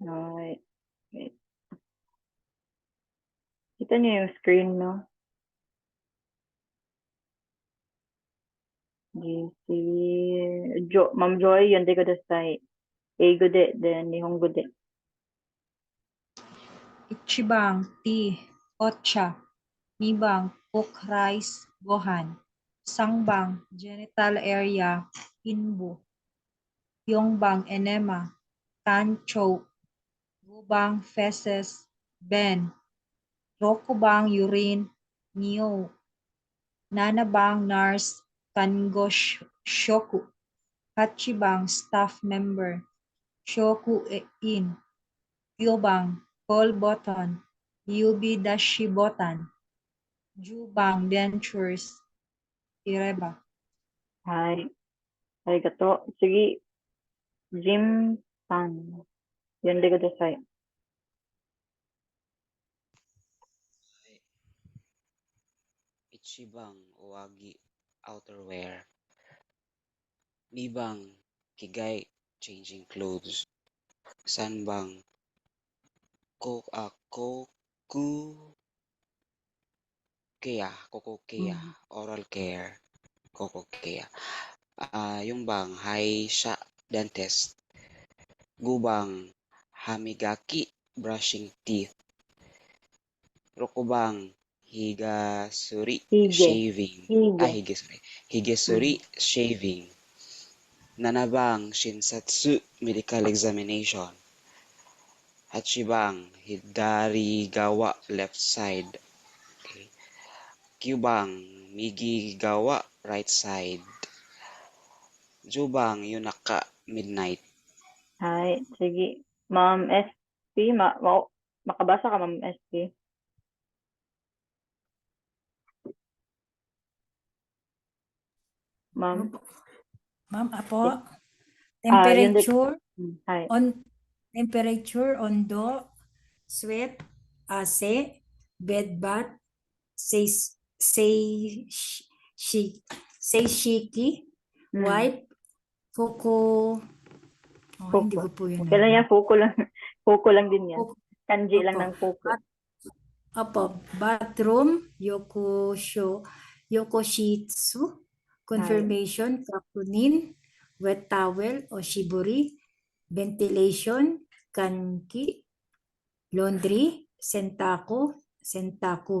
Alright. Wait. Kita niyo yung screen, no? GC. Ma'am Joy, yonde kudasai. Eigo de, Nihongo de. Ichibang tea, ocha. Nibang cook rice, gohan. Sangbang genital area, inbu. Yongbang enema, kancho. Gubang feces, ben. Rokubang urine, nio. Nanabang nurse, kango shoku. Hachibang staff member, shoku in. Yobang call button, yubi dashi button. Jubang dentures, ireba. Hi. Arigato. Sige. Jim-san. Yonde kudasai. Ichibang Owagi outerwear. Nibang Kigai changing clothes. Sanbang Kokokea oral care. Kokokea. Yung bang Haisha dentist. Gubang Hamigaki brushing teeth. Rokubang Higasuri shaving. Higesuri shaving. Nanabang Shinsatsu medical examination. Hachibang Hidarigawa left side. Okay. Kyubang Migigawa right side. Jubang Yunaka midnight. Hi. Sige. Ma'am SP. Makabasa ka, Ma'am SP? Ma'am. Ma'am, apo. Yonde. Temperature Hi. temperature, ondo, sweat, ase, bed bath, seishiki, wipe, fuku. Hindi ko po yun. Kailan yan? Fuku lang. Fuku lang din yan. Kanji lang ng fuku. Apo, bathroom, yokoshitsu, confirmation, kakunin, wet towel, oshiburi, ventilation, kanki, laundry, sentaku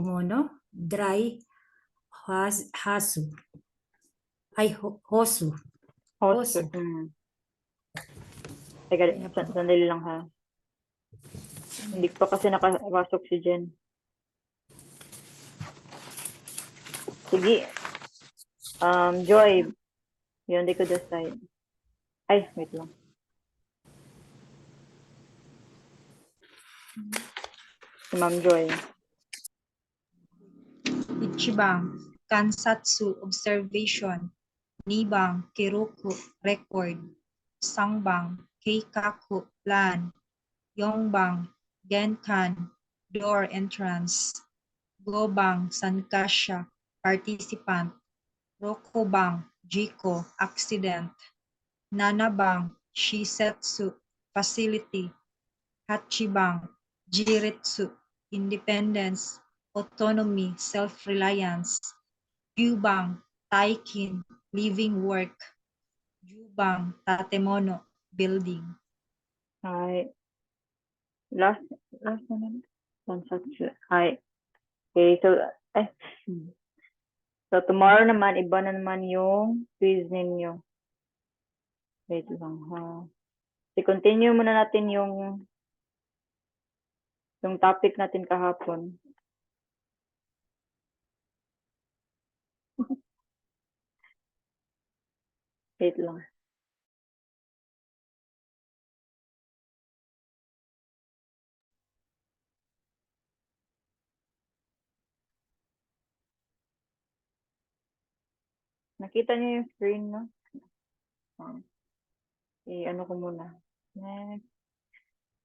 mono, dry, hosu. Teka, sandali lang ha. Hindi pa kasi nakapasok si Jen. Sige. Joy. Yonde kudasai. Ay, wait lang. Si Ma'am Joy. Ichibang kansatsu observation. Nibang kiruku record. Sangbang keikaku plan. Yongbang genkan door entrance. Gobang sankasha participant. Rokubang jiko accident. Nanabang shisetsu facility. Hachibang jiritsu independence, autonomy, self-reliance. Yubang taikin living work. Yubang tatemono building. Hi. Last naman. Sansatsu. Hi. Okay, so tomorrow naman, iba na naman yung quiz ninyo. Wait lang ha. I-continue muna natin yung topic natin kahapon. Wait lang. Nakita niyo yung screen, no? Ano ko muna. Next.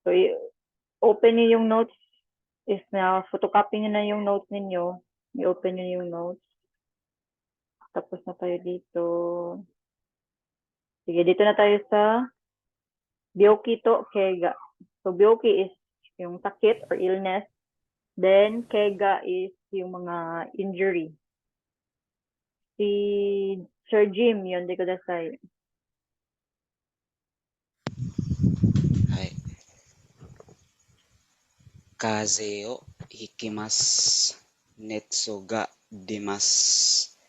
So, open niyo yung notes. Is na photocopy niyo na yung notes ninyo. I-open niyo yung notes. Tapos na tayo dito. Sige, dito na tayo sa Byokito Keiga. So byoki is yung sakit or illness. Then kega is yung mga injury. Si Sir Jim, yun, di kudasai. はい。風をひきます。熱が出ます。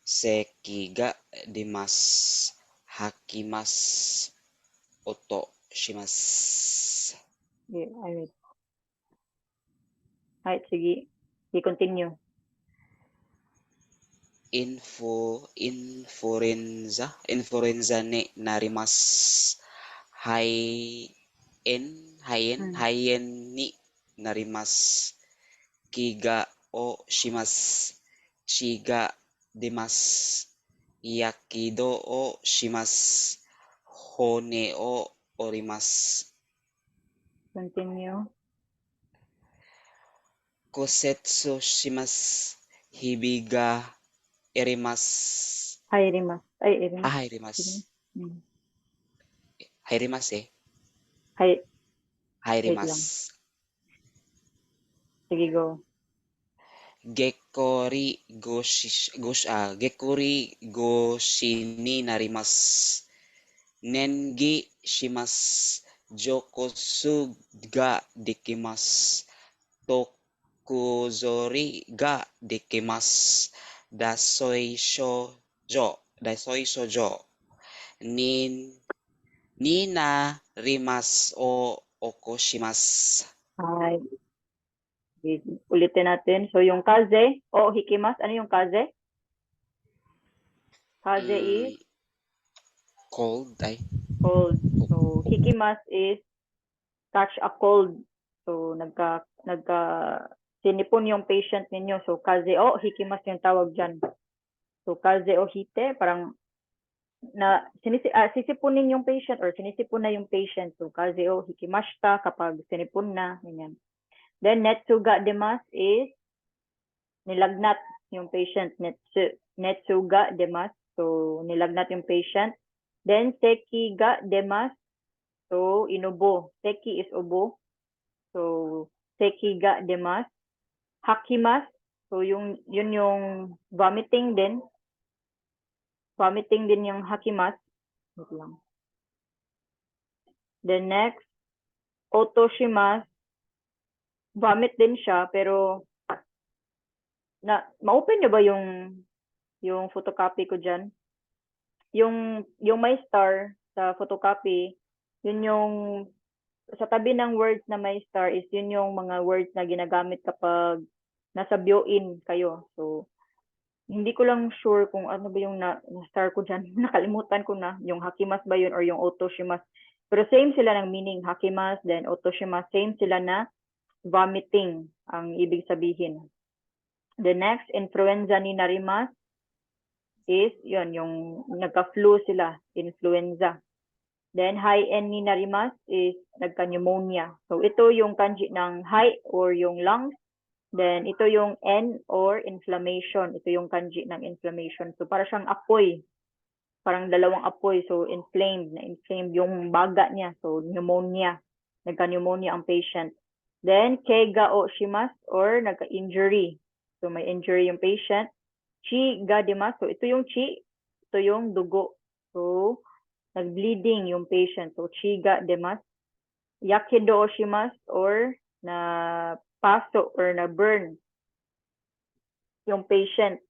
咳が出ます。吐きます。音します。 Yeah, I wait. Right, sige. I-continue. Influenza ni narimas. Haien ni narimas. Kiga o shimasu. Chiga demasu. Yakido o shimasu. Hone o orimasu. Continue. Kosetsu shimasu. Hibi ga erimasu. Hairimas. Ay, irimas. Hairimasu. Hmm. Hairimasu eh. Hay, wait lang. Hairimasu. Sige, go. Gekori goshi ni narimasu. Nengi shimasu. Jokosu ga dekimasu. Tokuzori ga dekimasu. Dasoi shoujo. Ni narimasu o okoshimasu. Ay. Sige, ulitin natin. So, yung kaze o hikimas, ano yung kaze? Kaze is Cold ay. cold. So, hikimas is catch a cold. So, sinipon yung patient ninyo. So, kaze o hikimas yung tawag dyan. So, kaze o hite, parang sisipunin yung patient or sinisipon na yung patient. So, kaze o hikimashita kapag sinipon na. Ganyan. Then, netsuga demas is nilagnat yung patient. Netsuga demas. So, nilagnat yung patient. Then, seki ga demas. So, inubo. Seki is ubo. So, seki ga demas. Hakimas. So, yun yung vomiting din. Vomiting din yung hakimas. Wait lang. Then next, otoshimas. Vomit din siya, pero ma-open nyo ba yung photocopy ko dyan? Yung may star sa photocopy, yun yung sa tabi ng words na may star is yun yung mga words na ginagamit kapag nasa bio-in kayo. So, hindi ko lang sure kung ano ba yung na-star ko dyan. Nakalimutan ko na. Yung hakimas ba yun or yung otoshimas. Pero same sila ng meaning. Hakimas, then otoshimas. Same sila na vomiting ang ibig sabihin. The next, influenza ni narimas is yun, yung nagka-flu sila. Influenza. Then, high-N ni narimas is nagka-pneumonia. So, ito yung kanji ng high or yung lungs. Then, ito yung N or inflammation. Ito yung kanji ng inflammation. So, para siyang apoy. Parang dalawang apoy. So, inflamed. Na-inflamed yung baga niya. So, pneumonia. Nagka-pneumonia ang patient. Then, kega o shimas or nagka-injury. So, may injury yung patient. Chi ga demas. So, ito yung chi. Ito yung dugo. So, nag-bleeding yung patient. So, chi ga demas. Yakido o shimas or na paso or na burn yung patient.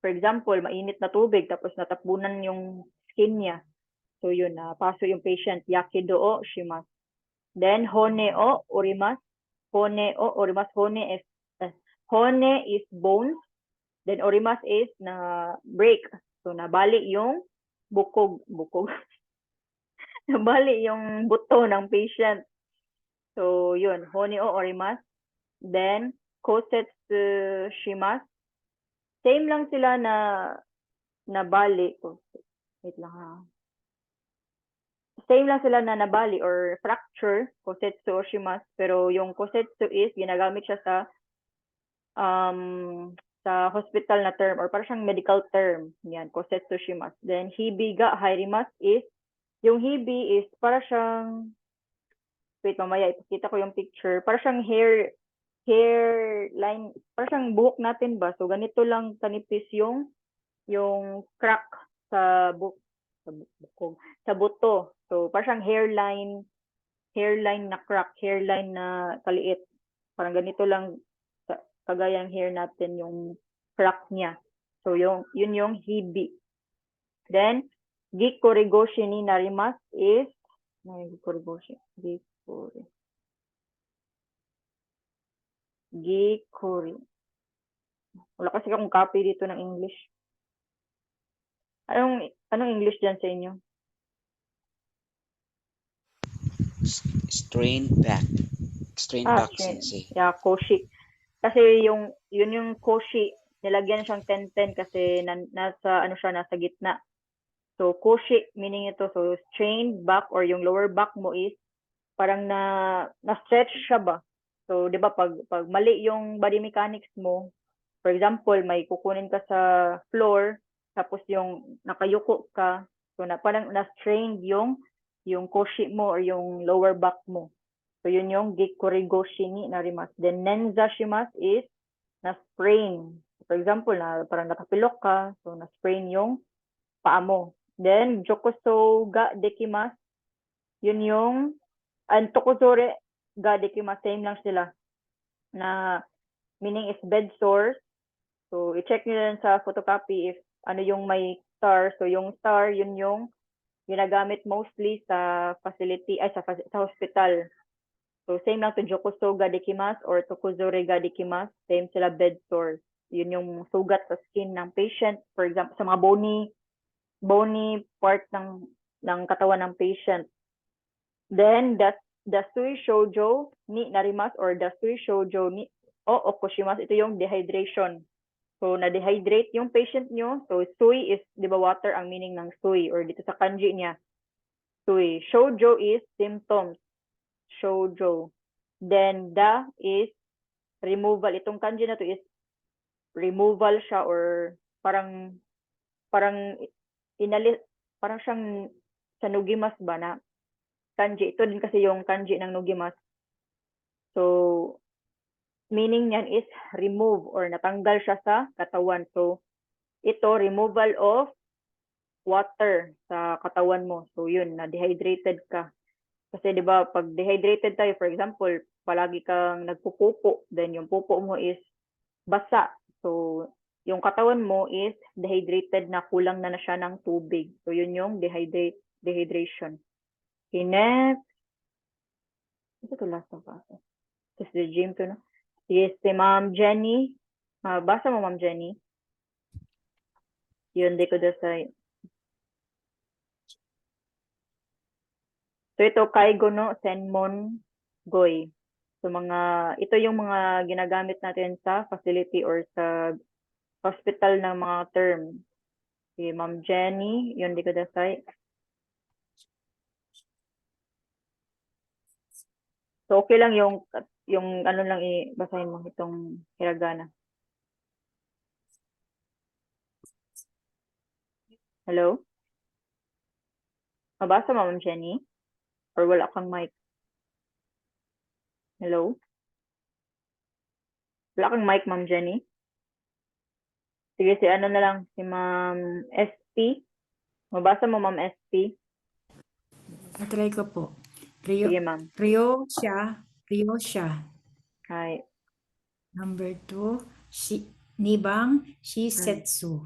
For example, mainit na tubig tapos natakbunan yung skin niya. So yun, paso yung patient. Yakido o shimasu. Then hone o orimasu. Hone o orimasu. Hone is bones. Then orimasu is na break. So nabali yung bukog. Nabali yung buto ng patient. So yun, hone o orimasu. Then kosetsu shimasu. Same lang sila na bali. Oh, wait lang ha. Same lang sila na nabali or fracture, kosetsu o shimasu. Pero yung kosetsu is ginagamit siya sa hospital na term or parang siyang medical term. Yan, kosetsu shimasu. Then hibi ga hairimasu is, yung hibi is para siyang Wait, mamaya ipakita ko yung picture. Para siyang hairline, para siyang buhok natin ba? So ganito lang kanipis yung crack sa bukog, sa buto. So para siyang hairline na crack, hairline na kaliit. Parang ganito lang kagaya ng hair natin yung crack niya. So yun yung hibi. Then Gikorigoshi ni narimas is Gikorigoshi. Gikori. Wala kasi akong copy dito ng English. Anong English dyan sa inyo? Strained back. Strained back, sensei. Yeah, koshi. Kasi yun yung koshi, nilagyan siyang 10-10 kasi nasa gitna. So koshi meaning ito, so strained back or yung lower back mo is parang na-stretch siya ba? So 'di ba pag mali yung body mechanics mo, for example, may kukunin ka sa floor tapos yung nakayuko ka, so parang na-strained yung koshi mo or yung lower back mo. So yun yung Gikorigoshi ni narimasu. Then nenzashimasu is na-sprain. For example, parang nakapilok ka, so na-sprain yung paa mo. Then jokuso ga dekimasu, yun yung tokozore ga dekimasu, same lang sila. Na meaning is bed sores. So i-check nyo lang sa photocopy if ano yung may star. So yung star, yun yung ginagamit mostly sa facility, sa hospital. So same lang to jokuso ga dekimasu or tokozore ga dekimasu, same sila bed sores. Yun yung sugat sa skin ng patient, for example, sa mga bony part ng katawan ng patient. Then dasui shoujo ni narimasu or dasui shoujo ni o okushimasu, ito yung dehydration. So na-dehydrate yung patient nyo. So sui is, di ba, water ang meaning ng sui or dito sa kanji niya. Sui. Shoujo is symptoms. Shoujo. Then da is removal. Itong kanji na to is removal siya or parang parang siyang sa nugimas ba na kanji. Ito din kasi yung kanji ng nugimas. So meaning niyan is remove or natanggal siya sa katawan. So ito, removal of water sa katawan mo. So yun, na-dehydrated ka. Kasi 'di ba pag dehydrated tayo, for example, palagi kang nagpupupo, then yung pupo mo is basa. So yung katawan mo is dehydrated na, kulang na siya ng tubig. So yun yung dehydration. Okay, next. Ito to last of us. This is the gym to, no? Yes, si Ma'am Jenny. Basa mo, Ma'am Jenny. Yun, di ko dasay. So ito, Kaigo no Senmon Goy. So ito yung mga ginagamit natin sa facility or sa hospital ng mga term. Si Ma'am Jenny, yun di ko dasay. So okay lang yung ano lang basahin mo itong hiragana. Hello? Mabasa mo, Ma'am Jenny? Or wala kang mic? Hello? Wala kang mic, Ma'am Jenny? Sige, si ano na lang, si Ma'am SP. Mabasa mo, Ma'am SP? Try ko po. Sige, Ma'am. Ryosha. Hi. Number 2, Nibang Shisetsu.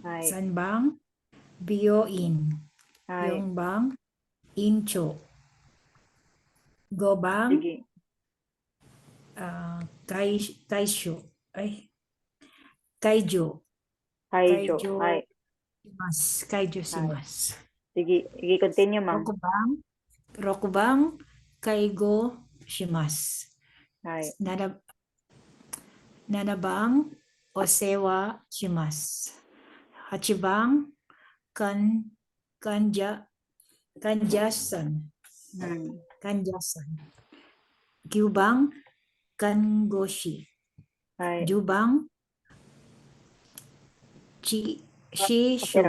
Hi. Sanbang Byoin. Hi. Yongbang Incho. Gobang Sige. Kaisho. Kaijo. Kaijo. Hi. Kaijo shimasu. Sige, continue, Ma'am. Rokubang Kaigo shimasu. Hi. Nanabang Osewa shimasu. Hachibang Kanjasan. Gyubang Kangoshi. Hi. Jubang Shishu.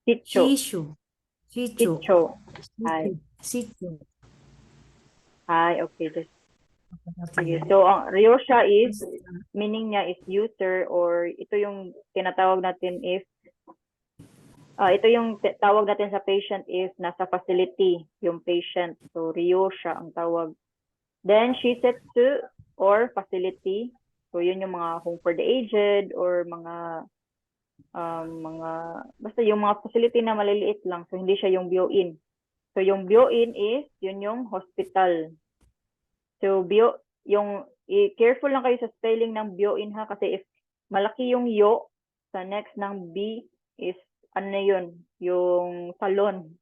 Chicho. Shishu. Chicho. Hi. Shishu. Hi, okay. Just, sige. Okay. So, ang Ryosha is, meaning niya is user, or ito yung tinatawag natin if, ito yung tawag natin sa patient if nasa facility yung patient. So, Ryosha ang tawag. Then, Shisetsu or facility. So, yun yung mga home for the aged or basta yung mga facility na maliliit lang. So, hindi siya yung byo-in. So, yung byo-in is, yun yung hospital. So, careful lang kayo sa spelling ng byo-in ha, kasi if malaki yung yo, sa next ng B is, ano na yun, yung salon.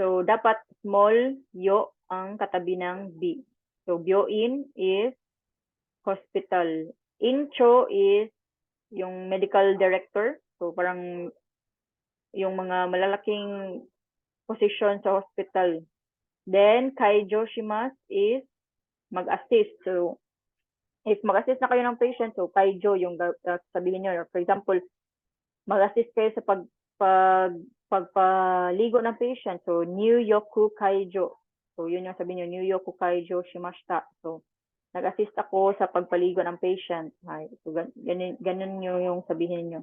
So, dapat small yo ang katabi ng B. So, byo-in is hospital. Incho is yung medical director. So, parang yung mga malalaking position sa hospital. Then, kaijo shimasu is mag-assist. So, if mag-assist na kayo ng patient, so kaijo yung sabihin nyo. For example, mag-assist kayo sa pagpaligo ng patient. So, Yoku Kaijo. So, yun yung sabihin nyo, Yoku Kaijo shimashita. So, nag-assist ako sa pagpaligo ng patient. So, ganun yung sabihin nyo.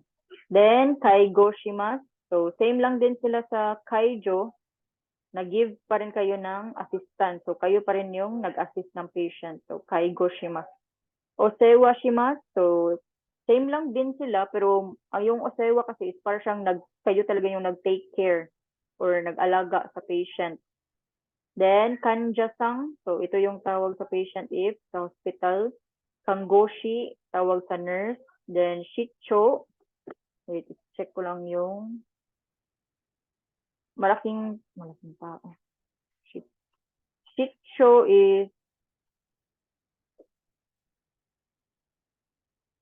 Then, Kaigo shimasu. So, same lang din sila sa Kaijo. Nag-give pa rin kayo ng assistance. So, kayo pa rin yung nag-assist ng patient. So, Kaigo shimasu. Osewa shimasu. So, same lang din sila, pero ang yung osewa kasi is parang siyang kayo talaga yung nag-take care or nag-alaga sa patient. Then, kanjasang. So, ito yung tawag sa patient if sa hospital. Kangoshi, tawag sa nurse. Then, shicho. Wait, check ko lang yung malaking tao. Shicho is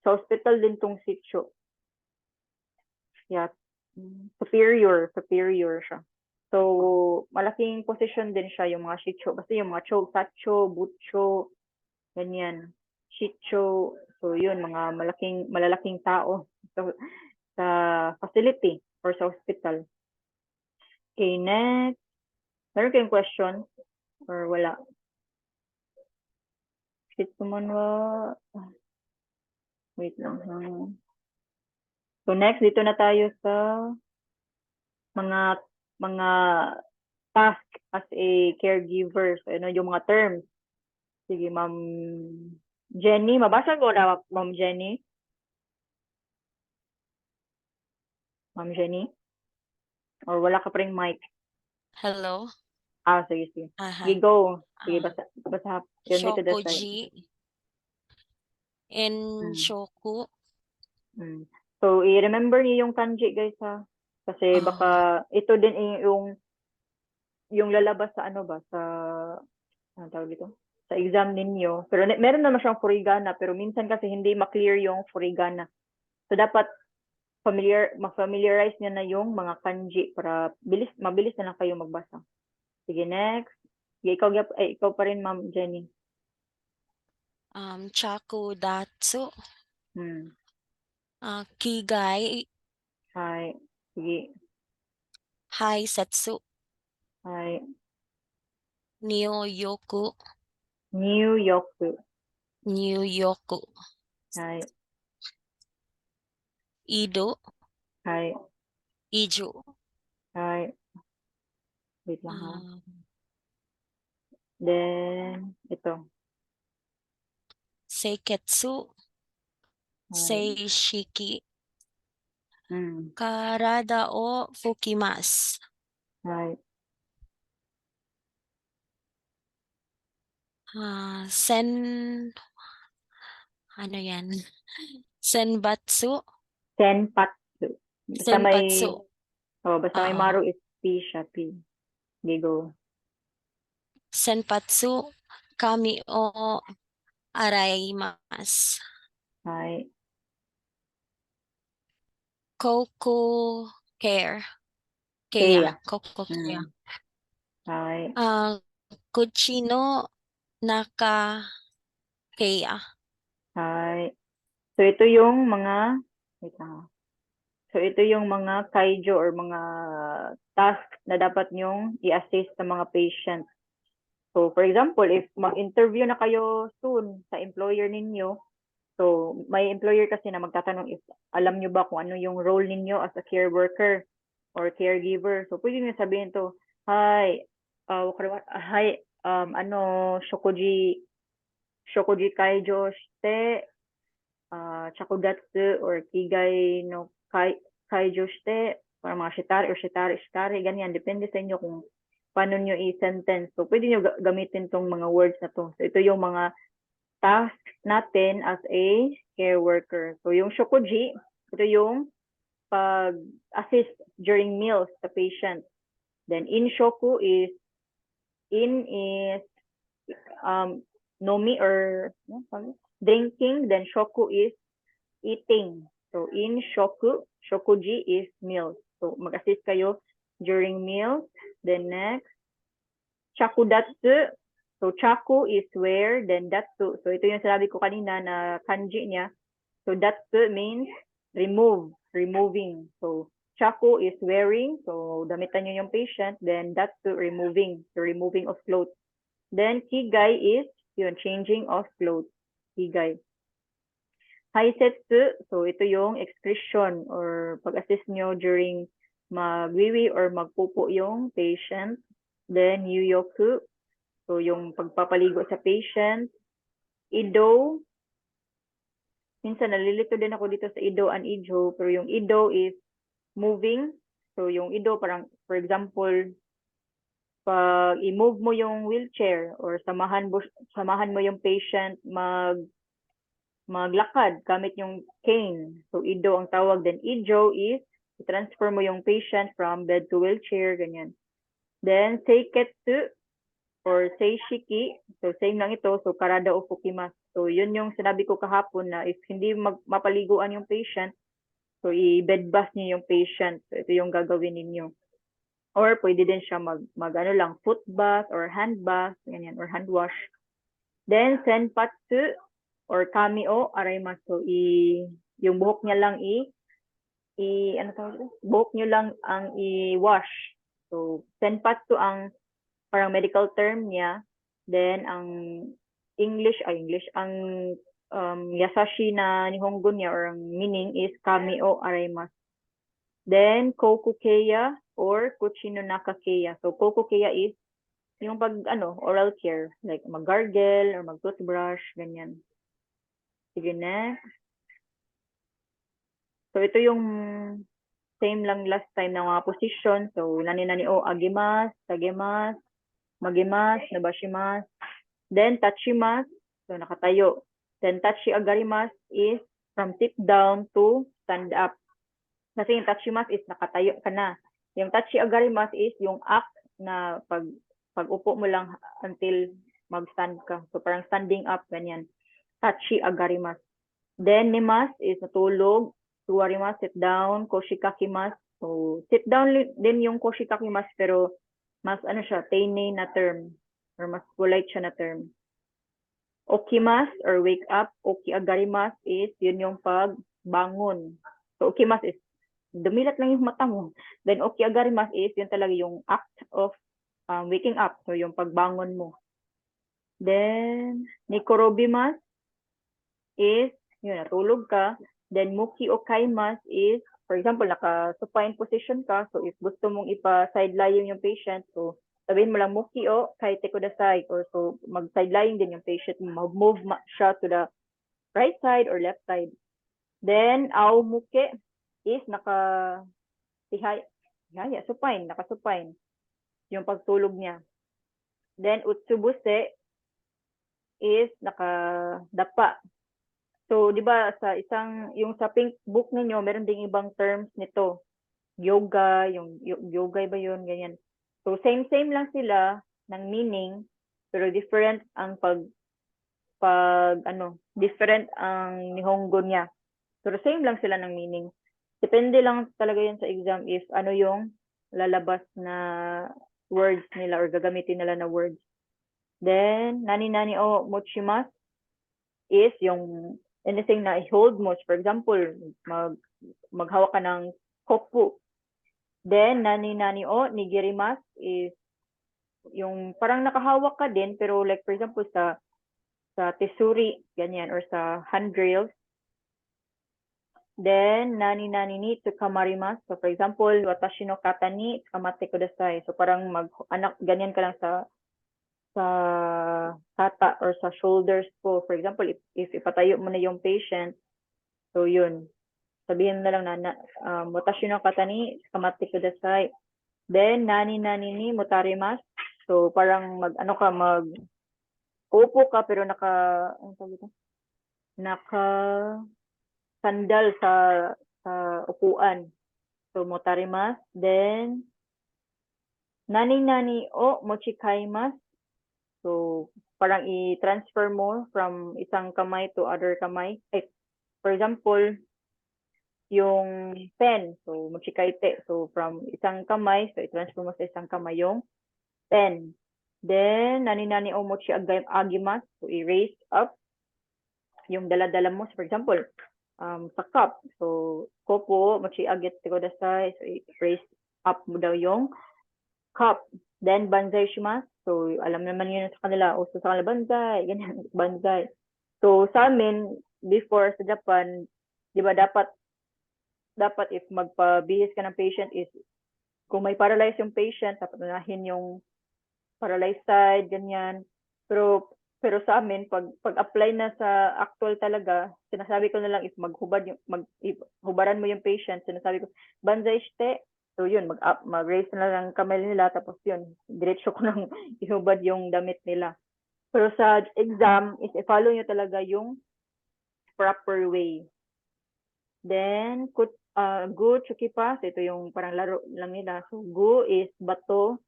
sa hospital din tong shicho. Yeah. Superior siya. So, malaking position din siya yung mga shicho. Basta yung mga sacho, butcho, ganyan. Shicho. So, yun, mga malalaking tao sa facility or sa hospital. Okay, next. Meron kayong question? Or wala? Wait lang. So, next, dito na tayo sa mga task as a caregiver. So, ano yung mga terms? Sige, Ma'am Jenny. Mabasa ko na, Ma'am Jenny. Ma'am Jenny? Or wala ka pa ring mic? Hello. Sige, sige. Aha. Sige, go. Sige, Ah, basa. Yun dito the side. Shokoji and Shoku. So, i-remember niyo yung kanji, guys, ha? Kasi baka ito din yung lalabas sa ano tawag dito? Sa exam ninyo. Pero meron naman siyang furigana, pero minsan kasi hindi ma-clear yung furigana. So, dapat ma-familiarize niya na yung mga kanji para mabilis na lang kayo magbasa. Sige, next. Sige, ikaw pa rin, Ma'am Jenny. Chakudatsu. Kigai. Hi. Sige. Haisetsu. Hi. Nyoyoku. Nyoyoku. Hi. Ido. Hi. Ijo. Hi. Wait lang ha. Then, ito. Seiketsu. Seishiki. Mm. Karada o fukimasu. Hi. Ano yan? Senbatsu. Senpatsu. Senpatsu. Basta may maru is P siya, P. Gigo. Senpatsu kami o araimasu. Hi. Koku care. Keiya. Koku care. Hi. Kuchi no naka keiya. Hi. So, ito yung mga, wait lang ha. So, ito yung mga kaijo or mga task na dapat nyong i-assist sa mga patient. So, for example, if mag-interview na kayo soon sa employer ninyo, so may employer kasi na magtatanong if alam nyo ba kung ano yung role ninyo as a care worker or caregiver. So, pwede nyo sabihin to, hi, hi, shokuji kaijo shite, chakudatsu or kigay no kaijo shite, para mga shitari, ganyan. Depende sa inyo kung paano nyo i-sentence. So, pwede nyo gamitin tong mga words na to. So, ito yung mga tasks natin as a care worker. So, yung shokuji, ito yung pag-assist during meals sa patient. Then, inshoku is nomi or drinking. Then, shoku is eating. So, shokuji is meals. So, mag-assist kayo during meals. Then next, chakudatsu. So, chaku is wear, then datsu. So, ito yung sinabi ko kanina na kanji niya. So, datsu means removing. So, chaku is wearing. So, damitan nyo yung patient. Then, datsu, removing. So, removing of clothes. Then, kigai is yun, changing of clothes. Kigai. Haisetsu, so ito yung excretion or pag-assist nyo during magwiwi or magpupo yung patient. Then, yuyoku, so yung pagpapaligo sa patient. Ido, minsan nalilito din ako dito sa ido and ijo, pero yung ido is moving. So yung ido parang, for example, pag i-move mo yung wheelchair or samahan mo yung patient maglakad gamit yung cane. So, ido ang tawag. Then, ijo is i-transfer mo yung patient from bed to wheelchair, ganyan. Then, seiketsu or seishiki. So, same lang ito. So, karada o fukimas. So, yun yung sinabi ko kahapon na if hindi mapaliguan yung patient, so, i-bed bath niyo yung patient. So, ito yung gagawin ninyo. Or, pwede din siya foot bath or hand bath, ganyan, or hand wash. Then, senpatsu or kami o araimasu, yung buhok niya lang buhok niyo lang ang i-wash. So, senpatsu ang parang medical term niya. Then, ang ang yasashi na nihongo niya or ang meaning is kami o araimasu. Then, kokukeya or kuchino nakakeya. So, kokukeya is yung oral care, like mag-gargle or mag-toothbrush, ganyan. Sige, next. So, ito yung same lang last time ng mga position. So, nani-nani o agimas, tagemas, magimas, nabashimas. Then, tachimas. So, nakatayo. Then, tachi agarimas is from sit down to stand up. Kasi yung tachimas is nakatayo ka na. Yung tachi agarimas is yung act na pag-upo mo lang until mag-stand ka. So, parang standing up, ganyan. Tachi agarimasu. Then, nimas is natulog. Suwarimas, sit down. Koshikakimas. So, sit down din yung koshikakimas, pero mas siya, teine na term. Or mas polite siya na term. Okimas or wake up. Oki agarimas is yun yung pagbangon. So, okimas is dumilat lang yung mata mo. Then, oki agarimas is yun talaga yung act of waking up. So, yung pagbangon mo. Then, nikorobimas is, yun, natulog ka. Then, muki o kaimas is, for example, naka-supine position ka. So, if gusto mong ipa-side lying yung patient, so, sabihin mo lang, muki o kaite kudasai. Or so, mag-side lying din yung patient. Mag-move siya to the right side or left side. Then, ao muke is supine, naka-supine. Yung pagtulog niya. Then, utsubuse is nakadapa. So, di ba yung sa pink book ninyo, meron ding ibang terms nito. Yoga, yung yoga ba yun, ganyan. So, same lang sila ng meaning, pero different ang different ang nihongo niya. Pero same lang sila ng meaning. Depende lang talaga yun sa exam if ano yung lalabas na words nila or gagamitin nila na words. Then, nani-nani o mochimasu is yung anything na i-hold mo. For example, maghawak ka ng kopu. Then, nani-nani o nigirimasu is yung parang nakahawak ka din, pero like for example sa tesuri, ganyan, or sa handrails. Then, nani ni tsukamarimasu. So, for example, watashi no kata ni tsukamate kudasai. So, parang anak, ganyan ka lang sa kata or sa shoulders ko. For example, if ipatayo mo na yung patient, so yun. Sabihin na lang na watashi no kata ni tsukamate kudasai. Then, nani ni motarimasu. So, parang uupo ka pero ano tawag ito? Sandal sa upuan. So, motarimasu. Then, nani o mochikaimasu. So, parang i-transfer mo from isang kamay to other kamay. For example, yung pen. So, mochikaite. So, from isang kamay, so i-transfer mo sa isang kamay yung pen. Then, nani o mochi agimasu. So, i-raise up yung dala-dala mo. So, for example, sa cup. So, kopo, mochi agit kudasai. So, raise up mo daw yung cup. Then, banzai shimasu. So, alam naman yun sa kanila. Uso sa kanila, banzai. Ganyan, banzai. So, sa amin, before sa Japan, di ba dapat if magpabihis ka ng patient is, kung may paralyzed yung patient, dapat unahin yung paralyzed side, ganyan. Pero sa amin, pag-apply na sa actual talaga, sinasabi ko na lang if hubaran mo yung patient, sinasabi ko, banzai shite. So yun, mag-raise na lang kamay nila, tapos yun, diretso ko nang ihubad yung damit nila. Pero sa exam, is i-follow nyo talaga yung proper way. Then, gu, chukipa, so ito yung parang laro lang nila. So, gu is bato,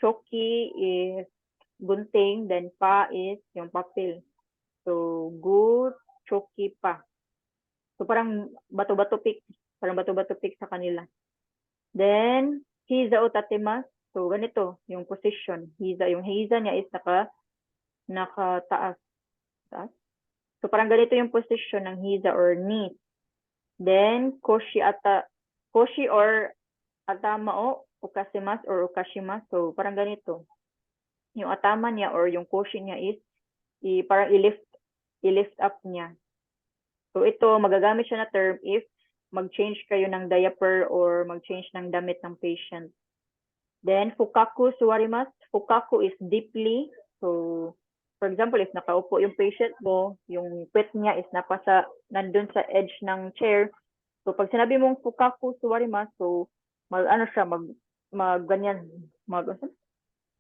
choki is gunting, then pa is yung papel. So, gu, choki, pa. So, parang bato-bato pick. Parang bato-bato pick sa kanila. Then, hiza o tatimas. So, ganito, yung position. Yung hiza niya is nakataas. Taas. So, parang ganito yung position ng hiza or knee. Then, koshi or atama o ukasimas or ukashimas. So, parang ganito. Yung atama niya or yung koshi niya is parang i-lift up niya. So, ito, magagamit siya na term if mag-change kayo ng diaper or mag-change ng damit ng patient. Then, fukaku suwarimasu. Fukaku is deeply. So, for example, if nakaupo yung patient mo, yung puwet niya is nandun sa edge ng chair. So, pag sinabi mong fukaku suwarimasu, so, ganyan,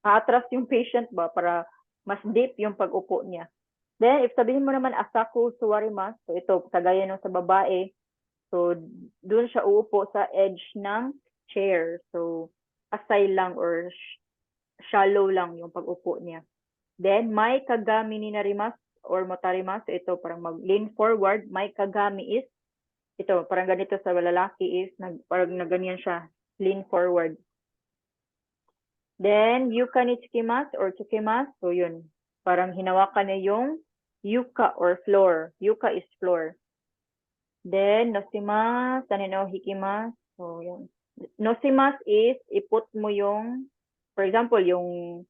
atras yung patient ba para mas deep yung pag-upo niya. Then, if sabihin mo naman asaku suwarimasu, so ito, kagaya nung sa babae, so doon siya uupo sa edge ng chair. So, asay lang or shallow lang yung pag-upo niya. Then, may kagami ni narimasu or motarimasu, ito parang mag-lean forward. May kagami is, ito, parang ganito sa lalaki is, parang na ganyan siya, lean forward. Then, yuka ni tsukimasu or tsukimasu. So, yun. Parang hinawakan niya yung yuka or floor. Yuka is floor. Then, nosimasu, tanino hikimasu. So, yun. Nosimasu is, iput mo yung, for example, yung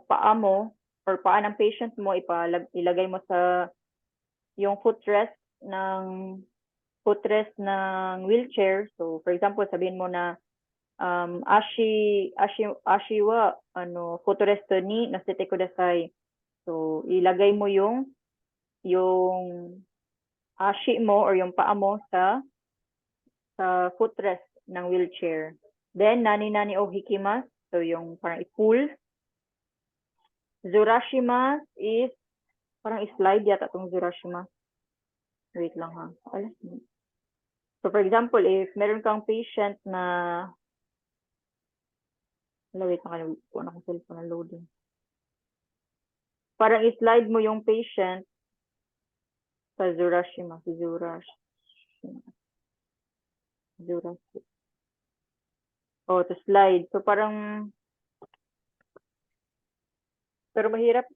paa mo or paa ng patient mo, ilagay mo sa yung footrest ng wheelchair. So, for example, sabihin mo na, ashi wa footrest ni nasete kudasai. So, ilagay mo yung ashi mo or yung paa mo sa footrest ng wheelchair. Then, nani o hikimasu. So, yung parang i-pull. Zurashimasu is parang slide yata itong zurashimasu. Wait lang ha. So, for example, if meron kang patient na wait lang, kung akong cellphone na loading. Parang i-slide mo yung patient sa zurashimasu. Oh, to slide. So, parang pero mahirap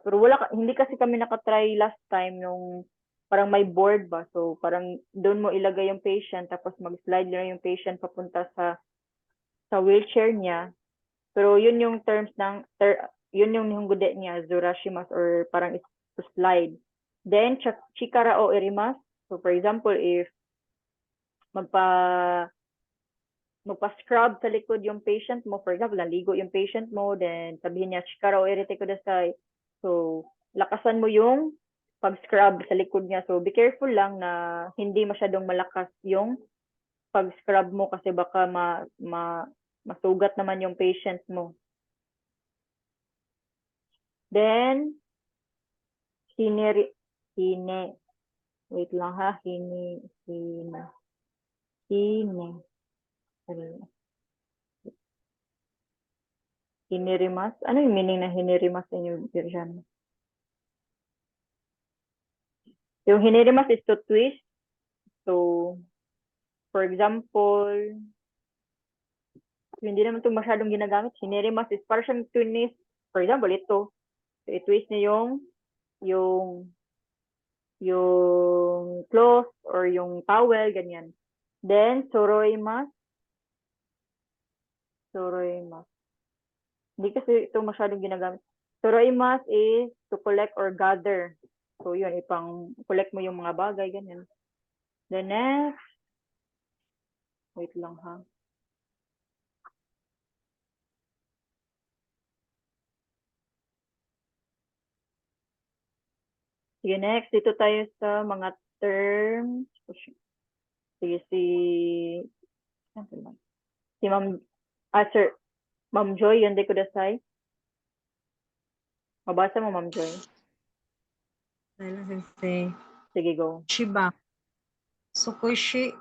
pero hindi kasi kami nakatry last time nung parang may board ba. So, parang doon mo ilagay yung patient tapos mag-slide lang yung patient papunta sa wheelchair niya. Pero yun yung terms ng, yun yung nihonggode niya, zorashimasu, or parang is to slide. Then, chikara o irimasu. So, for example, if magpa-scrub sa likod yung patient mo, for example, naligo yung patient mo, then sabihin niya, chikara o irite kudasai. So, lakasan mo yung pag-scrub sa likod niya. So, be careful lang na hindi masyadong malakas yung pag-scrub mo kasi baka masugat naman yung patient mo. Then, wait lang ha, hinirimas. Ano yung meaning na hinirimas sa inyo, version? Yung hinirimas is to twist. So, for example, hindi naman ito masyadong ginagamit. Hinirimas is para siyang twist. For example, ito. So, i-twist niyo yung cloth or yung towel, ganyan. Then, soroimasu. Hindi kasi ito masyadong ginagamit. Soroimasu is to collect or gather. So, yun, ipang collect mo yung mga bagay, ganyan. The next, wait lang ha. Sige, next, dito tayo sa mga terms. Sige, si Sir, Ma'am Joy, yun de kudasai. Mabasa mo, Ma'am Joy. Dahil sensei. Sige, go. Shiba. Sukoshi,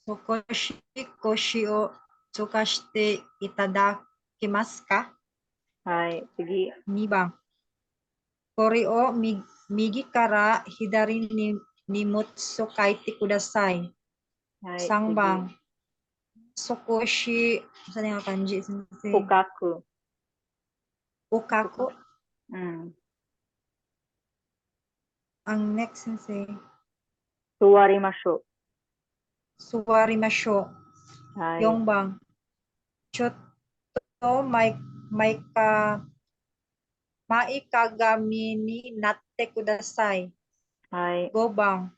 Sukoshi koshi o tsukashite itadakimasu ka? Hi, sige. 2番。これを右から左に荷物を書いてください。 Hi, 3 sige. 番。少し、saan yung kanji, sensei? Fukaku. Okaku. Ang next, sensei. Suwarimashu. Suwarimashu. Hi. 4 番。ちょっとmaikagami ni natte kudasai. Hi. 5 番。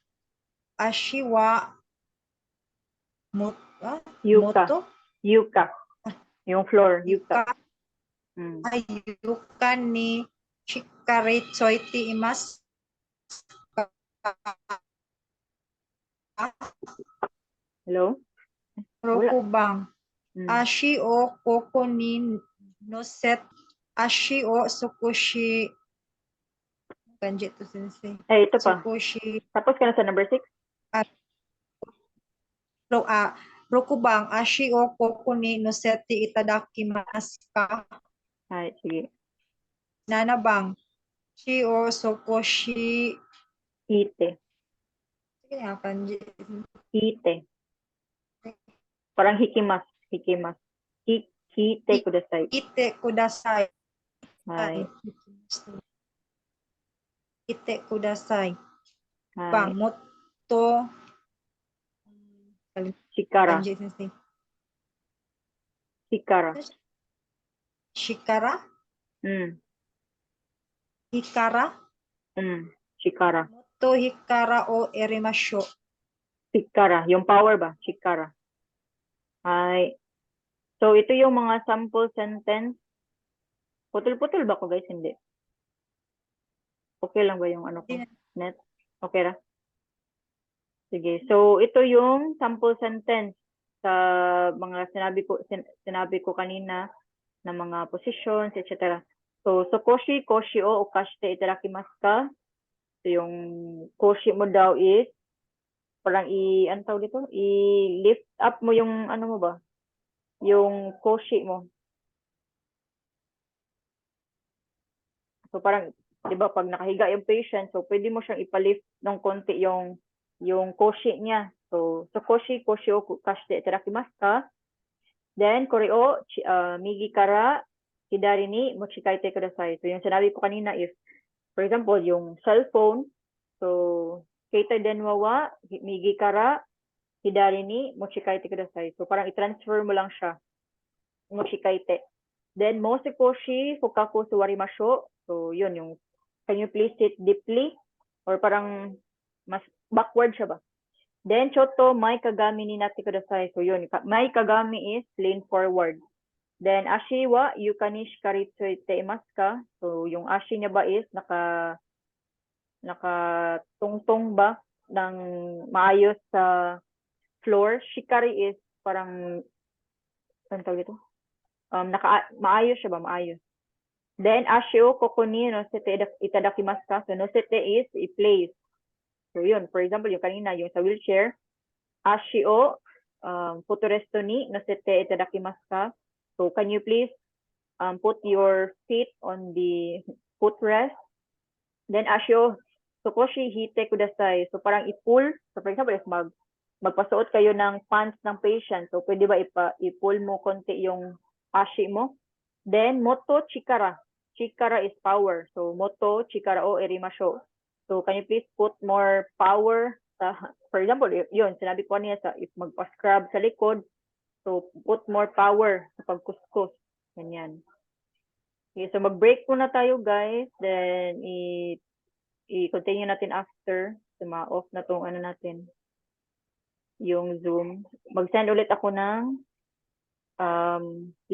足はYuka. moto? Yuka. Yung floor, yuka. Ay, yuka ni shikari tsoiti imasu. Hello? Roku bang. Mm. Ashi o koko ni noset. Ashi o sukushi. Kanji to sensei. Eh, ito pa. Sukushi. Tapos ka na sa number 6? Roku bang. Ashi o koko ni noseti itadakimasu ka? Hi, sige. 7 bang. Ashi o sukushi. Ite. Sige nga, kanji. Ite. Parang hikimas. Hikimas. Hite kudasai. Ite kudasai. Hi. Ite kudasai. Hi. Bang, moto. Shikara. Kanji sensei. Shikara. Shikara? Hikara? Shikara. Moto hikara o erimasho. Shikara. Yung power ba? Shikara. Hi. So, ito yung mga sample sentence. Putol-putol ba ko, guys? Hindi. Okay lang ba yung ano ko? Net? Okay ra? Sige. So, ito yung sample sentence sa mga sinabi ko kanina na mga positions, etc. So, koshi o okashite itadakimasu ka? So, yung koshi mo daw is parang ano tawag dito? I-lift up mo yung ano mo ba? Yung koshi mo. So, parang, di ba, pag nakahiga yung patient, so, pwede mo siyang ipalift ng konti yung koshi niya. So, koshi o okashite itadakimasu ka? Then, kore o migi kara hidari ni mochikaite kudasai. So, yung sinabi ko kanina is, for example, yung cellphone. So, keitai denwa wa migi kara hidari ni mochikaite kudasai. So, parang i-transfer mo lang siya. no shikaite. Then, mose koshi fukaku suwarimasho. So, yun, yung, can you please sit deeply? Or parang, mas backward siya ba? Then, choto, mai kagami ni nati kudasai. So, yun, mai kagami is lean forward. Then, ashi wa yukani shikaritsuite imasu ka? So, yung ashi niya ba is nakatungtong ba ng maayos sa floor? Shikari is parang, ano tawag ito? Maayos siya ba? Maayos. Then, ashio kokoni no sete itadakimasu ka? So, no sete is i-place. So, yun. For example, yung kanina, yung sa wheelchair, ashio futoresto ni no sete itadakimasu ka? So, can you please put your feet on the footrest? Then, ashio sukoshi hite kudasai. So, parang i-pull. So, for example, if magpasuot kayo ng pants ng patient, so, pwede ba i-pull mo konti yung ashi mo? Then, moto chikara. Chikara is power. So, moto chikara o erimasho. So, can you please put more power? For example, yun, sinabi ko niya if magpa-scrub sa likod, so, put more power sa pagkuskus. Ganyan. Okay, so mag-break muna tayo, guys. Then, i-continue natin after. So, ma-off na tong ano natin. Yung Zoom. Mag-send ulit ako ng